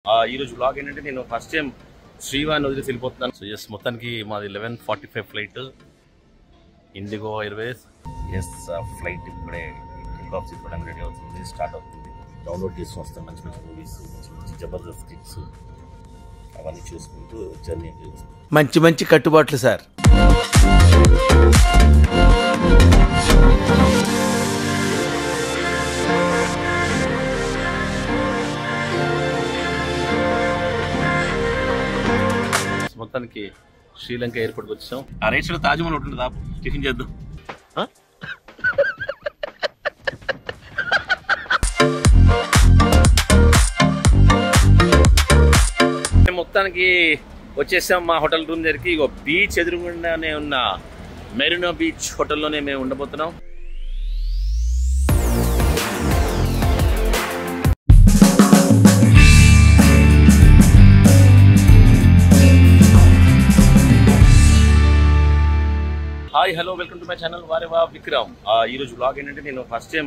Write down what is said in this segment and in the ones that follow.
ఈ రోజు బ్లాగ్ ఏంటంటే నేను ఫస్ట్ టైం శ్రీవారిని వదిలేసి వెళ్ళిపోతున్నాను. సో ఎస్, మొత్తానికి మాది 11:45 flight IndiGo airways. Yes, flight ఇప్పుడే టేక్ ఆఫ్ చేసుకోవడానికి రెడీ అవుతుంది, స్టార్ట్ అవుతుంది. డౌన్లోడ్ చేసుకుని వస్తాను మంచి మంచి మూవీస్, మంచి మంచి జబర్దస్త్ క్లిప్స్ అవన్నీ చూసుకుంటూ జర్నీ. మంచి మంచి కట్టుబాట్లు సార్. మొత్తానికి శ్రీలంక ఎయిర్పోర్ట్కి వచ్చాం. ఆ రైట్ సైడ్ తాజ్మహల్ ఉంటుంది, టిఫిన్ చేద్దాం. మొత్తానికి వచ్చేసాం మా హోటల్ రూమ్ దగ్గరికి. ఇగో బీచ్ ఎదురుగుండానే ఉన్న మెరీనా బీచ్ హోటల్లోనే మేము ఉండబోతున్నాం. Hi, hello, welcome to my channel Vaareva Vikram. ఈరోజు బ్లాగ్ ఏంటంటే నేను ఫస్ట్ టైం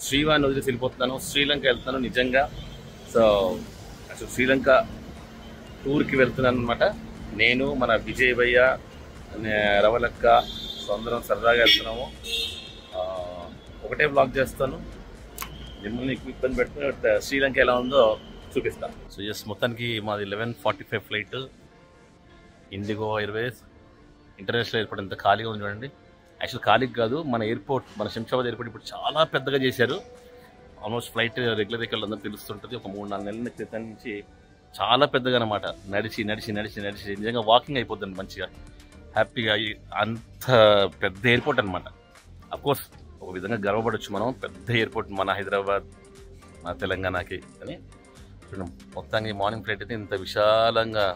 శ్రీవారిని వదిలేసి వెళ్ళిపోతున్నాను, శ్రీలంక వెళ్తాను నిజంగా. సో అసలు శ్రీలంక టూర్కి వెళ్తున్నాను అనమాట. నేను, మన విజయ్ భయ్య, రవలక్క, అందరం సరదాగా వెళ్తున్నాము. ఒకటే బ్లాగ్ చేస్తాను, మిమ్మల్ని ఇబ్బంది పెట్టుకుని శ్రీలంక ఎలా ఉందో చూపిస్తాను. సో ఎస్, మొత్తానికి మాది 11:45 flight IndiGo Airways. International airport ఎంత ఖాళీగా ఉంది చూడండి. యాక్చువల్ ఖాళీగా కాదు, మన ఎయిర్పోర్ట్, మన శంషాబాద్ ఎయిర్పోర్ట్ ఇప్పుడు చాలా పెద్దగా చేశారు. ఆల్మోస్ట్ ఫ్లైట్ రెగ్యులర్ వెహికల్ అందరూ పిలుస్తుంటుంది. ఒక 3-4 నెలల క్రితం నుంచి చాలా పెద్దగా అనమాట. నడిచి నడిచి నడిచి నడిచి నిజంగా వాకింగ్ అయిపోద్దండి మంచిగా, హ్యాపీగా. అంత పెద్ద ఎయిర్పోర్ట్ అనమాట. అఫ్కోర్స్ ఒక విధంగా గర్వపడవచ్చు మనం, పెద్ద ఎయిర్పోర్ట్ మన హైదరాబాద్, మన తెలంగాణకి అని. మొత్తానికి మార్నింగ్ ఫ్లైట్ అయితే ఇంత విశాలంగా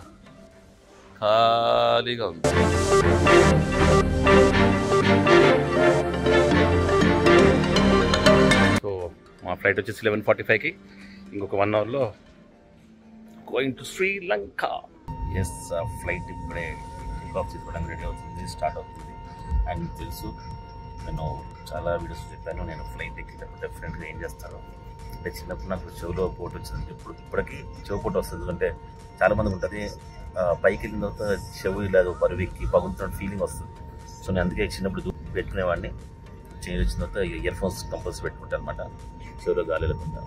ఖాళీగా ఉంది. సో మా ఫ్లైట్ వచ్చేసి 11:45కి. ఇంకొక 1 అవర్లో going to Sri Lanka. Yes, flight ఇప్పుడే టేక్ ఆఫ్ చేసుకోవడానికి రెడీ అవుతుంది, స్టార్ట్ అవుతుంది. అండ్ తెలుసు, నేను చాలా వీడియోస్ చెప్పాను, నేను ఫ్లైట్ ఎక్కేటప్పుడు డెఫినెట్గా ఏం చేస్తాను అంటే, చిన్నప్పుడు నాకు చెవులో పోటు వచ్చింది. ఇప్పటికీ చెవు పోటు వస్తుంది. ఎందుకంటే చాలామందికి ఉంటుంది, పైకి వెళ్ళిన తర్వాత చెవు ఇలా బరువెక్కి పగులుతున్న ఫీలింగ్ వస్తుంది. సో నేను అందుకే చిన్నప్పుడు పెట్టుకునేవాడిని. చేంజ్ వచ్చిన తర్వాత ఇయర్ ఫోన్స్ కంపల్సరీ పెట్టుకుంటాను అనమాట, చెవులో గాలి వెళ్ళకుండా.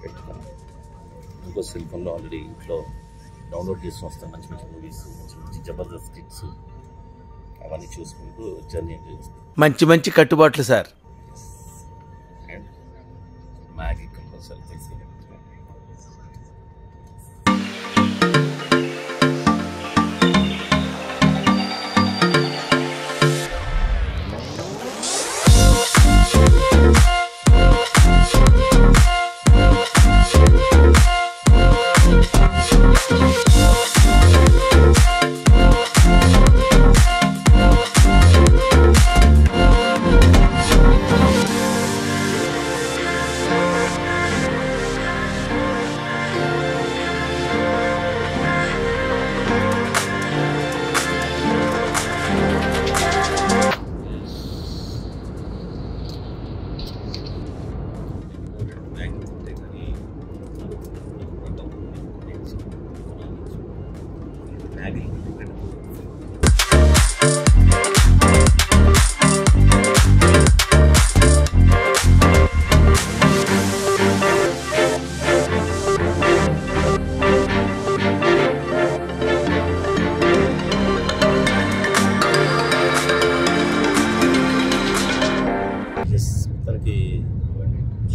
పెట్టుకున్నాను. ఇంకో సెల్ ఫోన్లో ఆల్రెడీ ఇంట్లో డౌన్లోడ్ చేసుకుని వస్తాను మంచి మంచి మూవీస్, మంచి మంచి జబర్దస్త్ క్లిప్స్ అవన్నీ చూసుకుంటూ జర్నీ. మంచి మంచి కట్టుబాట్లు సార్. అండ్ మ్యాగీ కంపల్సరీ తీసుకెళ్ళి.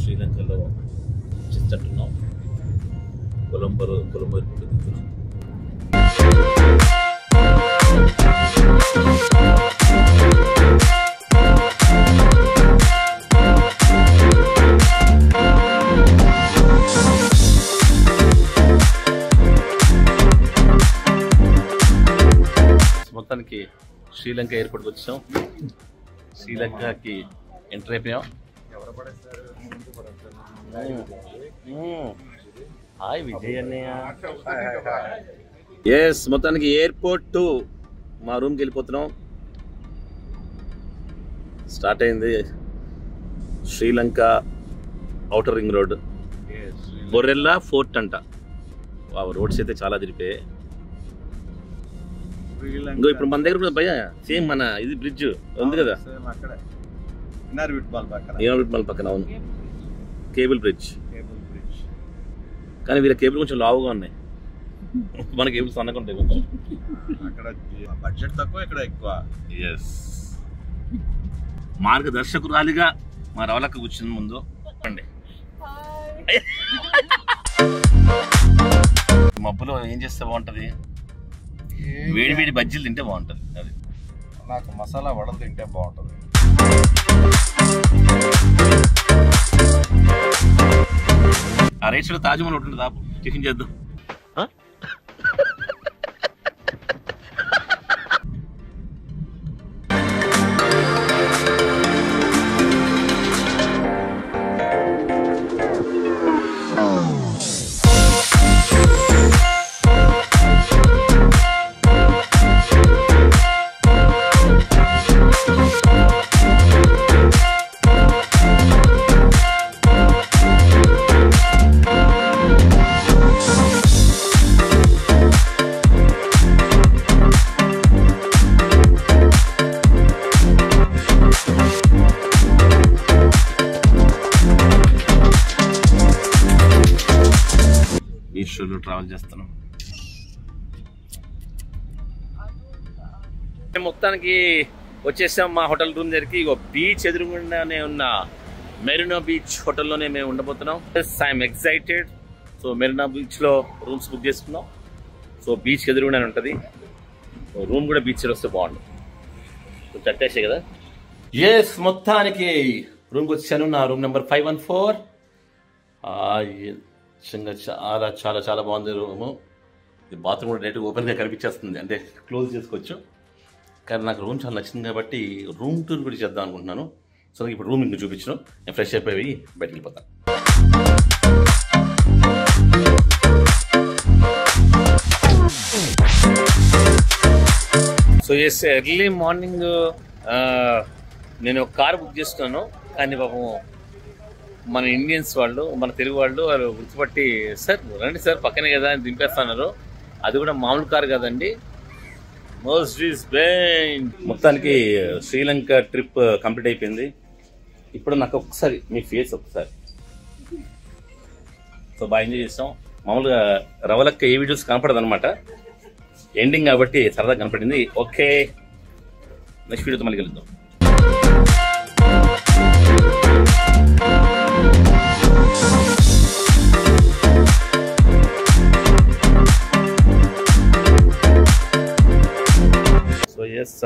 శ్రీలంకలో వచ్చేటట్టున్నాం. కొలంబో ఎదుగుతున్నాం. మొత్తానికి శ్రీలంక ఎయిర్పోర్ట్కి వచ్చాం. శ్రీలంకకి ఎంటర్ అయిపోయాం. హాయ్ విజయ్ అన్నయ్య. ఎస్, మొత్తానికి ఎయిర్పోర్ట్ టు మా రూమ్కి వెళ్ళిపోతున్నాం. స్టార్ట్ అయింది Sri Lanka outer ring road, Borella fort అంట. రోడ్స్ అయితే చాలా తిరిపాయి. ఇంకో ఇప్పుడు మన దగ్గర కూడా భయ సేమ్ మన ఇది బ్రిడ్జ్ ఉంది కదా, ఇనార్బిట్ పక్కన. అవును, కేబుల్ బ్రిడ్జ్. కానీ వీళ్ళ కేబుల్ కొంచెం లావుగా ఉన్నాయి, మన కేబుల్ సన్నగా ఉంటాయి కొంచెం. అక్కడ బడ్జెట్ తక్కువ, ఇక్కడ ఎక్కువ. ఎస్, మార్గదర్శకురాలిగా మా రవలక్క కూర్చుని ముందు చెప్పండి. మబ్బులో ఏం చేస్తే బాగుంటది? వేడి వేడి బజ్జీలు తింటే బాగుంటది. అది నాకు మసాలా వడలు తింటే బాగుంటది. ఆ రైట్ సైడ్ తాజ్మహల్ ఉంటుంది, తాపు టిఫిన్ చేద్దాం. ట్రావెల్ చేస్తున్నాం. మొత్తానికి వచ్చేసాం మా హోటల్ రూమ్ దగ్గరికి. ఇగో బీచ్ ఎదురుగుండానే ఉన్న మెరీనా బీచ్ హోటల్లోనే మేము ఉండబోతున్నాం. I'm excited. సో మెరీనా బీచ్లో రూమ్స్ బుక్ చేసుకున్నాం. సో బీచ్ ఎదురుగుండానే ఉంటుంది. రూమ్ కూడా బీచ్ వస్తే బాగుంటుంది. కొంచెం అట్టేసే కదా. ఎస్, మొత్తానికి రూమ్కి వచ్చాను. నా రూమ్ నెంబర్ 514. చాలా చాలా చాలా బాగుంది రూము. బాత్రూమ్ కూడా డైరెక్ట్గా ఓపెన్గా కనిపించేస్తుంది, అంటే క్లోజ్ చేసుకోవచ్చు. కానీ నాకు రూమ్ చాలా నచ్చింది కాబట్టి రూమ్ టూర్ కూడా చేద్దాం అనుకుంటున్నాను. సో నాకు ఇప్పుడు రూమ్ ఇంకా చూపించను. నేను ఫ్రెష్ అయిపోయి బయటకు వెళ్ళిపోతాను. సో ఎస్, ఎర్లీ మార్నింగ్ నేను ఒక కార్ బుక్ చేస్తున్నాను. కానీ పాపం మన ఇండియన్స్ వాళ్ళు, మన తెలుగు వాళ్ళు గుర్తుపట్టి, సార్ రండి సార్ పక్కనే కదా అని దింపేస్తున్నారు. అది కూడా మామూలు కారు కదండి, మర్సిడీస్ బెంజ్. మొత్తానికి శ్రీలంక ట్రిప్ కంప్లీట్ అయిపోయింది. ఇప్పుడు నాకు ఒకసారి మీ ఫేస్ ఒకసారి. సో బాగా ఎంజాయ్ చేస్తాం. మామూలుగా రవలక్క ఏ వీడియోస్ కనపడదు అనమాట, ఎండింగ్ కాబట్టి సరదా కనపడింది. ఓకే, నెక్స్ట్ వీడియోతో మళ్ళీ కలుద్దాం. సో ఎస్,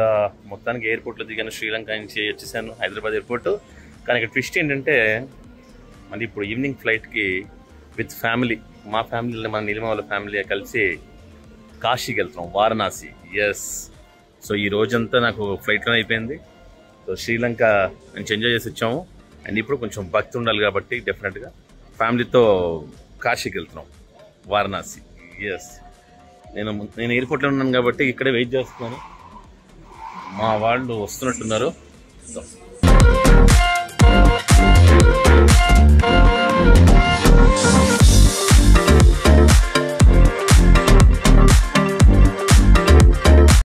మొత్తానికి ఎయిర్పోర్ట్లో దిగాను. శ్రీలంక నుంచి వచ్చేసాను హైదరాబాద్ ఎయిర్పోర్ట్. కానీ ఇక్కడ ట్విస్ట్ ఏంటంటే, మళ్ళీ ఇప్పుడు ఈవినింగ్ ఫ్లైట్కి విత్ ఫ్యామిలీ, మా ఫ్యామిలీ, మన నీలిమ వాళ్ళ ఫ్యామిలీ కలిసి కాశీకి వెళ్తున్నాం, వారణాసి. ఎస్, సో ఈ రోజంతా నాకు ఫ్లైట్లోనే అయిపోయింది. సో శ్రీలంక నుంచి ఎంజాయ్ చేసి వచ్చాము. అండ్ ఇప్పుడు కొంచెం భక్తి ఉండాలి కాబట్టి డెఫినెట్గా ఫ్యామిలీతో కాశీకి వెళ్తున్నాం, వారణాసి. ఎస్, నేను ఎయిర్పోర్ట్లో ఉన్నాను కాబట్టి ఇక్కడే వెయిట్ చేస్తున్నాను. మా వాళ్ళు వస్తున్నట్టున్నారు.